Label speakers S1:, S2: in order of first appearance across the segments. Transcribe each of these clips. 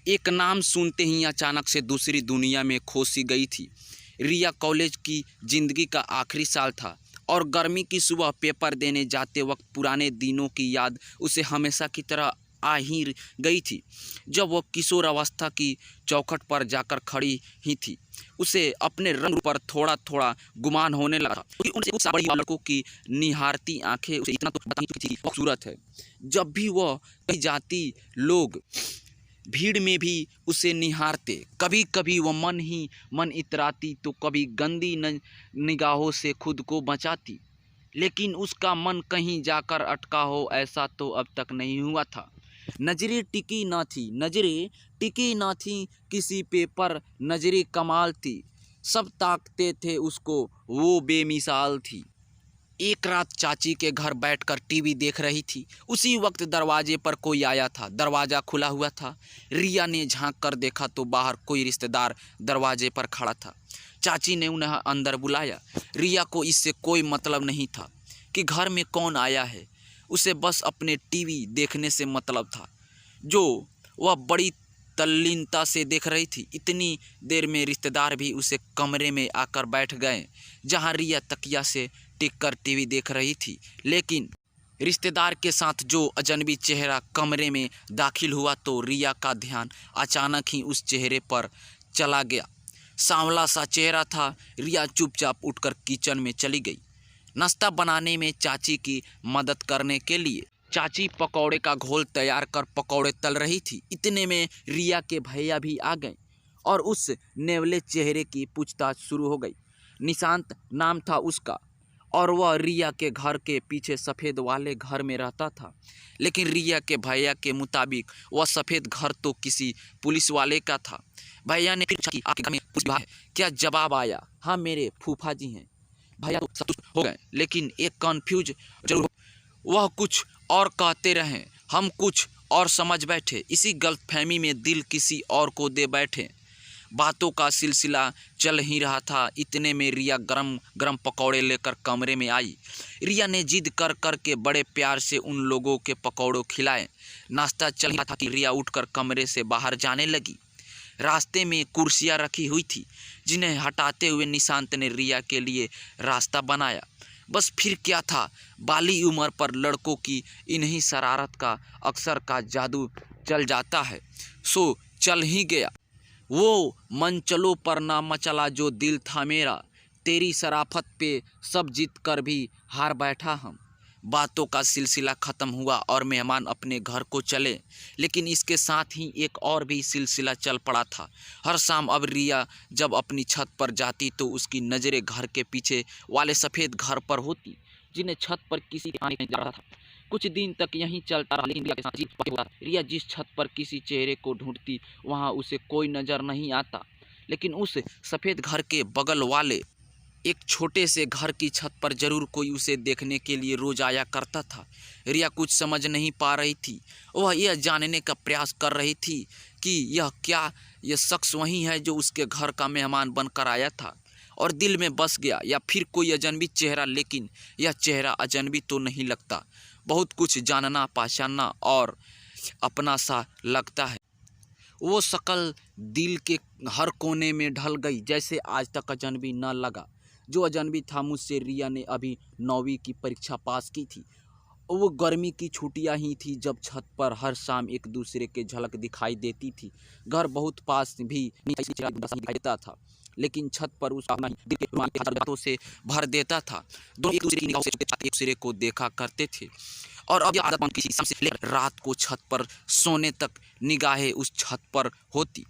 S1: एक नाम सुनते ही अचानक से दूसरी दुनिया में खो सी गई थी। रिया कॉलेज की ज़िंदगी का आखिरी साल था और गर्मी की सुबह पेपर देने जाते वक्त पुराने दिनों की याद उसे हमेशा की तरह आ ही गई थी। जब वह किशोर अवस्था की चौखट पर जाकर खड़ी ही थी, उसे अपने रंग पर थोड़ा थोड़ा गुमान होने लगा क्योंकि उनसे उस बड़ी लड़कों की निहारती आंखें उसे इतना तो बता ही चुकी थी खूबसूरत है। जब भी वह कहीं जाती, लोग भीड़ में भी उसे निहारते। कभी कभी वह मन ही मन इतराती तो कभी गंदी निगाहों से खुद को बचाती, लेकिन उसका मन कहीं जाकर अटका हो ऐसा तो अब तक नहीं हुआ था। नजरें टिकी ना थी किसी पे पर नजरें कमाल थी। सब ताकते थे उसको, वो बेमिसाल थी। एक रात चाची के घर बैठकर टीवी देख रही थी। उसी वक्त दरवाजे पर कोई आया था। दरवाज़ा खुला हुआ था। रिया ने झांक कर देखा तो बाहर कोई रिश्तेदार दरवाजे पर खड़ा था। चाची ने उन्हें अंदर बुलाया। रिया को इससे कोई मतलब नहीं था कि घर में कौन आया है। उसे बस अपने टीवी देखने से मतलब था, जो वह बड़ी तल्लीनता से देख रही थी। इतनी देर में रिश्तेदार भी उसे कमरे में आकर बैठ गए जहां रिया तकिया से टिककर टीवी देख रही थी। लेकिन रिश्तेदार के साथ जो अजनबी चेहरा कमरे में दाखिल हुआ तो रिया का ध्यान अचानक ही उस चेहरे पर चला गया। सांवला सा चेहरा था। रिया चुपचाप उठकर किचन में चली गई, नाश्ता बनाने में चाची की मदद करने के लिए। चाची पकौड़े का घोल तैयार कर पकौड़े तल रही थी। इतने में रिया के भैया भी आ गए और उस नेवले चेहरे की पूछताछ शुरू हो गई। निशांत नाम था उसका और वह रिया के घर के पीछे सफ़ेद वाले घर में रहता था। लेकिन रिया के भैया के मुताबिक वह सफ़ेद घर तो किसी पुलिस वाले का था। भैया ने फिर पूछा कि आपके घर में पुलिस विभाग है क्या? जवाब आया, हाँ मेरे फूफा जी हैं। भैया तो संतुष्ट हो गए, लेकिन एक कन्फ्यूज जरूर हो। वह कुछ और कहते रहे, हम कुछ और समझ बैठे। इसी गलतफहमी में दिल किसी और को दे बैठे। बातों का सिलसिला चल ही रहा था। इतने में रिया गरम गरम पकौड़े लेकर कमरे में आई। रिया ने जिद कर कर के बड़े प्यार से उन लोगों के पकौड़े खिलाए। नाश्ता चल रहा था कि रिया उठकर कमरे से बाहर जाने लगी। रास्ते में कुर्सियां रखी हुई थी, जिन्हें हटाते हुए निशांत ने रिया के लिए रास्ता बनाया। बस फिर क्या था, बाली उम्र पर लड़कों की इन्हीं शरारत का अक्सर का जादू चल जाता है, सो चल ही गया। वो मनचलों पर ना मचला जो दिल था मेरा, तेरी शराफत पे सब जीत कर भी हार बैठा हम। बातों का सिलसिला ख़त्म हुआ और मेहमान अपने घर को चले, लेकिन इसके साथ ही एक और भी सिलसिला चल पड़ा था। हर शाम अब रिया जब अपनी छत पर जाती तो उसकी नज़रें घर के पीछे वाले सफ़ेद घर पर होती, जिन्हें छत पर किसी के आने जा रहा था। कुछ दिन तक यहीं चलता रहा, लेकिन रिया के साथ अजीब वाक़या हुआ। रिया जिस छत पर किसी चेहरे को ढूंढती वहां उसे कोई नज़र नहीं आता, लेकिन उस सफ़ेद घर के बगल वाले एक छोटे से घर की छत पर जरूर कोई उसे देखने के लिए रोज आया करता था। रिया कुछ समझ नहीं पा रही थी। वह यह जानने का प्रयास कर रही थी कि यह शख्स वही है जो उसके घर का मेहमान बनकर आया था और दिल में बस गया, या फिर कोई अजनबी चेहरा। लेकिन यह चेहरा अजनबी तो नहीं लगता, बहुत कुछ जानना पहचानना और अपना सा लगता है। वो शक्ल दिल के हर कोने में ढल गई, जैसे आज तक अजनबी न लगा। जो अजनबी था मुझसे, रिया ने अभी 9वीं की परीक्षा पास की थी। वो गर्मी की छुट्टियां ही थी जब छत पर हर शाम एक दूसरे के झलक दिखाई देती थी। घर बहुत पास भी दिखाई देता था, लेकिन छत पर उस दिल के बातों से भर देता था। दोनों एक दूसरे की निगाहों से एक दूसरे को देखा करते थे और अब यह आदत बन किसी शाम से लेकर रात को छत पर सोने तक निगाहें उस छत पर होती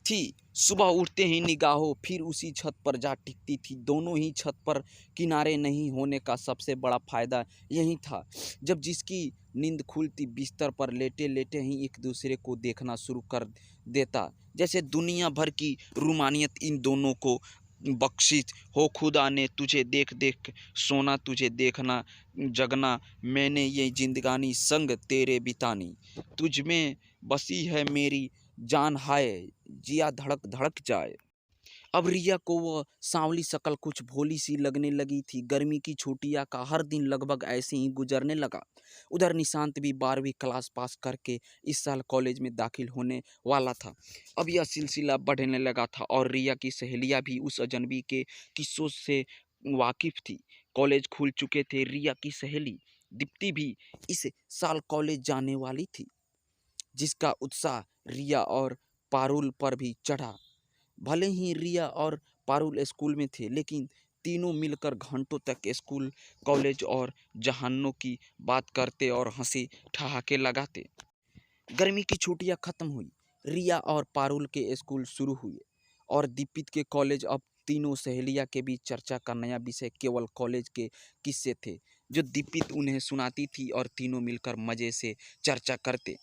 S1: थी। सुबह उठते ही निगाहों फिर उसी छत पर जा टिकती थी। दोनों ही छत पर किनारे नहीं होने का सबसे बड़ा फ़ायदा यही था, जब जिसकी नींद खुलती बिस्तर पर लेटे लेटे ही एक दूसरे को देखना शुरू कर देता, जैसे दुनिया भर की रूमानियत इन दोनों को बख्शिश हो। खुदा ने तुझे देख देख सोना, तुझे देखना जगना, मैंने ये जिंदगानी संग तेरे बितानी, तुझ में बसी है मेरी जान, हाय जिया धड़क धड़क जाए। अब रिया को वह सांवली शक्ल कुछ भोली सी लगने लगी थी। गर्मी की छुट्टियां का हर दिन लगभग ऐसे ही गुजरने लगा। उधर निशांत भी 12वीं क्लास पास करके इस साल कॉलेज में दाखिल होने वाला था। अब यह सिलसिला बढ़ने लगा था और रिया की सहेलियां भी उस अजनबी के किस्सों से वाकिफ थी। कॉलेज खुल चुके थे। रिया की सहेली दीप्ति भी इस साल कॉलेज जाने वाली थी, जिसका उत्साह रिया और पारुल पर भी चढ़ा। भले ही रिया और पारुल स्कूल में थे, लेकिन तीनों मिलकर घंटों तक स्कूल, कॉलेज और जहानों की बात करते और हंसी ठहाके लगाते। गर्मी की छुट्टियां खत्म हुई। रिया और पारुल के स्कूल शुरू हुए और दीपित के कॉलेज। अब तीनों सहेलियां के बीच चर्चा का नया विषय केवल कॉलेज के किस्से थे, जो दीपित उन्हें सुनाती थी और तीनों मिलकर मजे से चर्चा करते।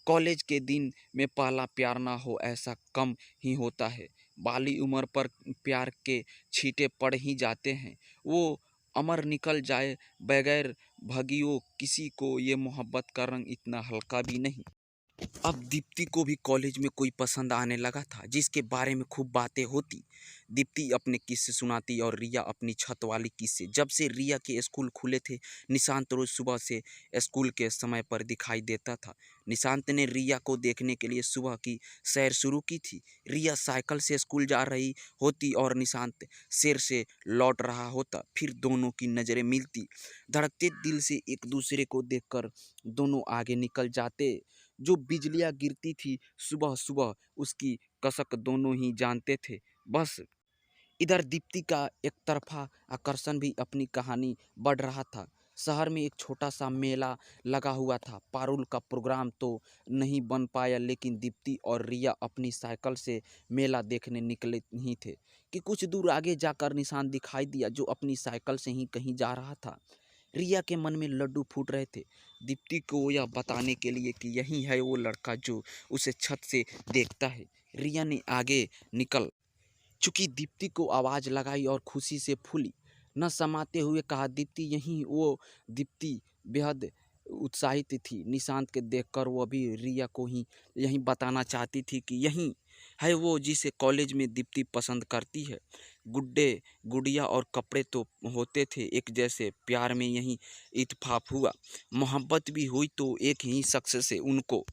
S1: कॉलेज के दिन में पहला प्यार ना हो ऐसा कम ही होता है। बाली उम्र पर प्यार के छींटे पड़ ही जाते हैं। वो अमर निकल जाए बगैर भगियो किसी को ये मोहब्बत का रंग इतना हल्का भी नहीं। अब दीप्ति को भी कॉलेज में कोई पसंद आने लगा था, जिसके बारे में खूब बातें होती। दीप्ति अपने किस्से सुनाती और रिया अपनी छत वाली किस्से। जब से रिया के स्कूल खुले थे, निशांत रोज सुबह से स्कूल के समय पर दिखाई देता था। निशांत ने रिया को देखने के लिए सुबह की सैर शुरू की थी। रिया साइकिल से स्कूल जा रही होती और निशांत सैर से लौट रहा होता। फिर दोनों की नज़रें मिलती। धड़कते दिल से एक दूसरे को देखकर दोनों आगे निकल जाते। जो बिजलियां गिरती थी सुबह सुबह, उसकी कसक दोनों ही जानते थे। बस इधर दीप्ति का एक तरफा आकर्षण भी अपनी कहानी बढ़ रहा था। शहर में एक छोटा सा मेला लगा हुआ था। पारुल का प्रोग्राम तो नहीं बन पाया, लेकिन दीप्ति और रिया अपनी साइकिल से मेला देखने निकले ही थे कि कुछ दूर आगे जाकर निशान दिखाई दिया, जो अपनी साइकिल से ही कहीं जा रहा था। रिया के मन में लड्डू फूट रहे थे, दीप्ति को यह बताने के लिए कि यही है वो लड़का जो उसे छत से देखता है। रिया ने आगे निकल चुकी दीप्ति को आवाज़ लगाई और खुशी से फूली न समाते हुए कहा, दीप्ति यहीं वो। दीप्ति बेहद उत्साहित थी। निशांत के देखकर वह भी रिया को ही यही बताना चाहती थी कि यही है वो जिसे कॉलेज में दीप्ति पसंद करती है। गुड्डे गुड़िया और कपड़े तो होते थे एक जैसे। प्यार में यही इत्तेफाक हुआ। मोहब्बत भी हुई तो एक ही शख्स से। उनको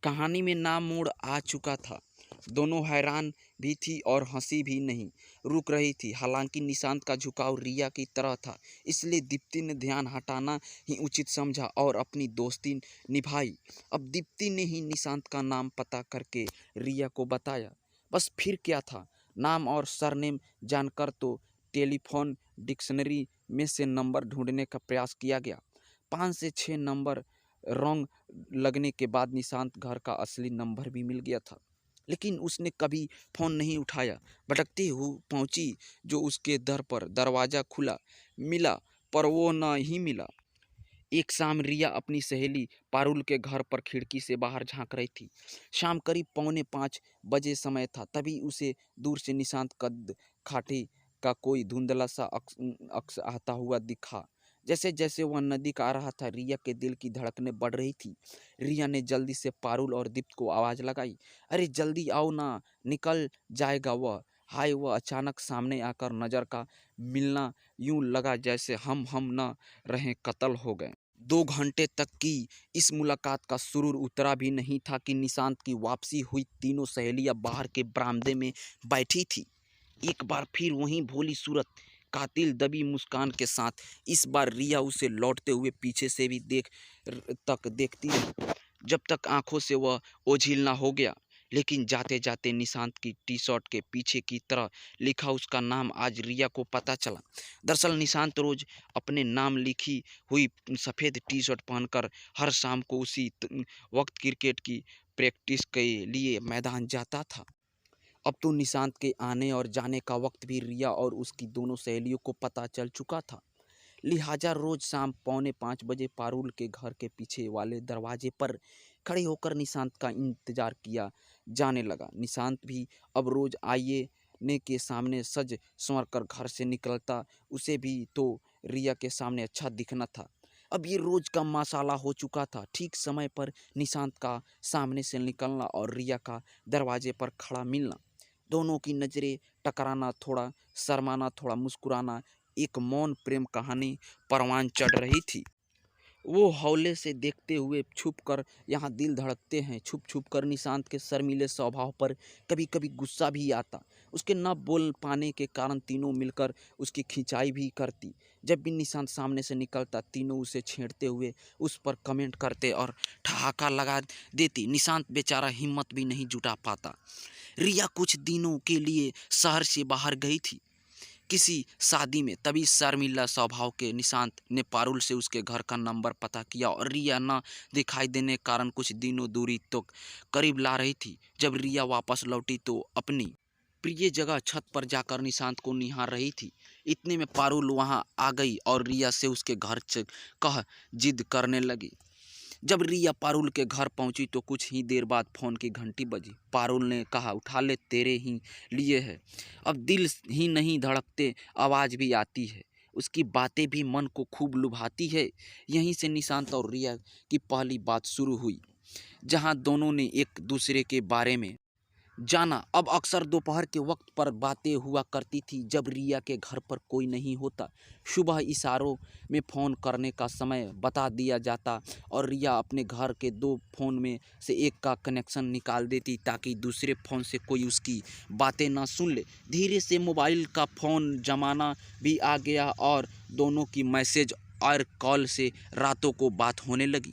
S1: कहानी में नाम मोड़ आ चुका था। दोनों हैरान भी थी और हंसी भी नहीं रुक रही थी। हालांकि निशांत का झुकाव रिया की तरह था, इसलिए दीप्ति ने ध्यान हटाना ही उचित समझा और अपनी दोस्ती निभाई। अब दीप्ति ने ही निशांत का नाम पता करके रिया को बताया। बस फिर क्या था, नाम और सरनेम जानकर तो टेलीफोन डिक्शनरी में से नंबर ढूंढने का प्रयास किया गया। 5 से 6 नंबर रॉन्ग लगने के बाद निशांत घर का असली नंबर भी मिल गया था, लेकिन उसने कभी फ़ोन नहीं उठाया। भटकती हुई पहुंची जो उसके दर पर। दरवाज़ा खुला, मिला, पर वो न ही मिला। एक शाम रिया अपनी सहेली पारुल के घर पर खिड़की से बाहर झांक रही थी। शाम करीब 4:45 बजे समय था। तभी उसे दूर से निशांत कद काठी का कोई धुंधला सा अक्स आता हुआ दिखा। जैसे जैसे वह नज़दीक आ रहा था, रिया के दिल की धड़कनें बढ़ रही थी। रिया ने जल्दी से पारुल और दीप्त को आवाज़ लगाई, अरे जल्दी आओ ना, निकल जाएगा वह। हाय, वह अचानक सामने आकर नज़र का मिलना यूं लगा जैसे हम न रहें, कत्ल हो गए। 2 घंटे तक की इस मुलाकात का सुरूर उतरा भी नहीं था कि निशांत की वापसी हुई। तीनों सहेलियां बाहर के बरामदे में बैठी थी। एक बार फिर वही भोली सूरत, कातिल दबी मुस्कान के साथ। इस बार रिया उसे लौटते हुए पीछे से भी देखती रही, जब तक आंखों से वह ओझिल ना हो गया। लेकिन जाते जाते निशांत की टी शर्ट के पीछे की तरह लिखा उसका नाम आज रिया को पता चला। दरअसल निशांत रोज अपने नाम लिखी हुई सफ़ेद टी शर्ट पहनकर हर शाम को उसी वक्त क्रिकेट की प्रैक्टिस के लिए मैदान जाता था। अब तो निशांत के आने और जाने का वक्त भी रिया और उसकी दोनों सहेलियों को पता चल चुका था। लिहाजा रोज शाम 4:45 बजे पारुल के घर के पीछे वाले दरवाजे पर खड़े होकर निशांत का इंतजार किया जाने लगा। निशांत भी अब रोज आईने के सामने सज संवर कर घर से निकलता। उसे भी तो रिया के सामने अच्छा दिखना था। अब ये रोज का मसाला हो चुका था। ठीक समय पर निशांत का सामने से निकलना और रिया का दरवाजे पर खड़ा मिलना। दोनों की नज़रें टकराना, थोड़ा शर्माना, थोड़ा मुस्कुराना, एक मौन प्रेम कहानी परवान चढ़ रही थी। वो हौले से देखते हुए छुप कर, यहाँ दिल धड़कते हैं छुप छुप कर। निशांत के शर्मीले स्वभाव पर कभी कभी गुस्सा भी आता। उसके न बोल पाने के कारण तीनों मिलकर उसकी खिंचाई भी करती। जब भी निशांत सामने से निकलता, तीनों उसे छेड़ते हुए उस पर कमेंट करते और ठहाका लगा देती। निशांत बेचारा हिम्मत भी नहीं जुटा पाता। रिया कुछ दिनों के लिए शहर से बाहर गई थी किसी शादी में। तभी शर्मिला स्वभाव के निशांत ने पारुल से उसके घर का नंबर पता किया और रिया न दिखाई देने के कारण कुछ दिनों दूरी तो करीब ला रही थी। जब रिया वापस लौटी तो अपनी प्रिय जगह छत पर जाकर निशांत को निहार रही थी। इतने में पारुल वहां आ गई और रिया से उसके घर कह जिद करने लगी। जब रिया पारुल के घर पहुंची तो कुछ ही देर बाद फ़ोन की घंटी बजी। पारुल ने कहा, उठा ले, तेरे ही लिए है। अब दिल ही नहीं धड़कते, आवाज़ भी आती है। उसकी बातें भी मन को खूब लुभाती है। यहीं से निशांत और रिया की पहली बात शुरू हुई, जहां दोनों ने एक दूसरे के बारे में जाना। अब अक्सर दोपहर के वक्त पर बातें हुआ करती थी जब रिया के घर पर कोई नहीं होता। सुबह इशारों में फ़ोन करने का समय बता दिया जाता और रिया अपने घर के 2 फ़ोन में से एक का कनेक्शन निकाल देती ताकि दूसरे फ़ोन से कोई उसकी बातें ना सुन ले। धीरे से मोबाइल का फ़ोन ज़माना भी आ गया और दोनों की मैसेज और कॉल से रातों को बात होने लगी।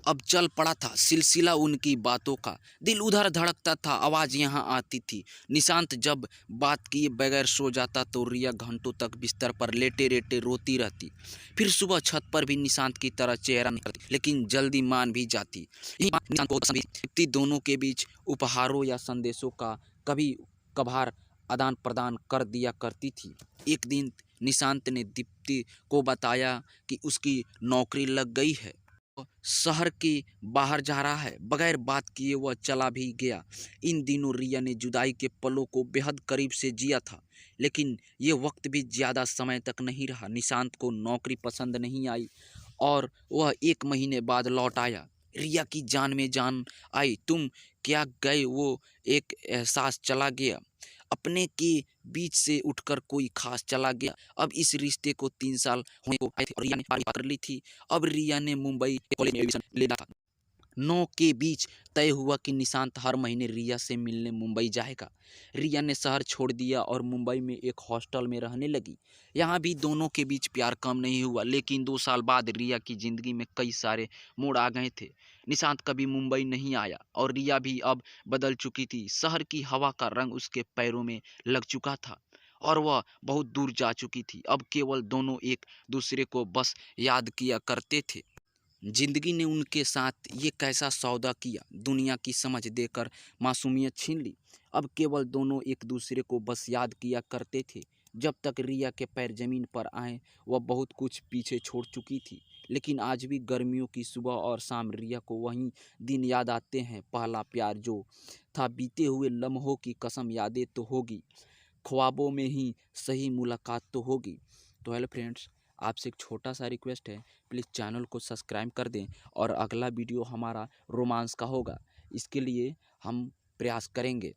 S1: अब चल पड़ा था सिलसिला उनकी बातों का। दिल उधर धड़कता था, आवाज़ यहाँ आती थी। निशांत जब बात किए बगैर सो जाता तो रिया घंटों तक बिस्तर पर लेटे लेटे रोती रहती। फिर सुबह छत पर भी निशांत की तरह चेहरा निकलती, लेकिन जल्दी मान भी जाती। यही बात निशांत को पसंद भी थी। दोनों के बीच उपहारों या संदेशों का कभी कभार आदान प्रदान कर दिया करती थी। एक दिन निशांत ने दीप्ति को बताया कि उसकी नौकरी लग गई है, शहर के बाहर जा रहा है। बगैर बात किए वह चला भी गया। इन दिनों रिया ने जुदाई के पलों को बेहद करीब से जिया था, लेकिन ये वक्त भी ज़्यादा समय तक नहीं रहा। निशांत को नौकरी पसंद नहीं आई और वह 1 महीने बाद लौट आया। रिया की जान में जान आई। तुम क्या गए, वो एक एहसास चला गया। अपने के बीच से उठकर कोई खास चला गया। अब इस रिश्ते को 3 साल होने को आए थे और रिया ने बात कर ली थी। अब रिया ने मुंबई के कॉलेज में एडमिशन लेना था। 9 के बीच तय हुआ कि निशांत हर महीने रिया से मिलने मुंबई जाएगा। रिया ने शहर छोड़ दिया और मुंबई में एक हॉस्टल में रहने लगी। यहाँ भी दोनों के बीच प्यार कम नहीं हुआ, लेकिन 2 साल बाद रिया की ज़िंदगी में कई सारे मोड़ आ गए थे। निशांत कभी मुंबई नहीं आया और रिया भी अब बदल चुकी थी। शहर की हवा का रंग उसके पैरों में लग चुका था और वह बहुत दूर जा चुकी थी। अब केवल दोनों एक दूसरे को बस याद किया करते थे। जिंदगी ने उनके साथ ये कैसा सौदा किया, दुनिया की समझ देकर मासूमियत छीन ली। अब केवल दोनों एक दूसरे को बस याद किया करते थे। जब तक रिया के पैर जमीन पर आए वह बहुत कुछ पीछे छोड़ चुकी थी, लेकिन आज भी गर्मियों की सुबह और शाम रिया को वही दिन याद आते हैं। पहला प्यार जो था, बीते हुए लम्हों की कसम, यादें तो होगी, ख्वाबों में ही सही मुलाकात तो होगी। तो हेलो फ्रेंड्स, आपसे एक छोटा सा रिक्वेस्ट है, प्लीज़ चैनल को सब्सक्राइब कर दें और अगला वीडियो हमारा रोमांस का होगा। इसके लिए हम प्रयास करेंगे।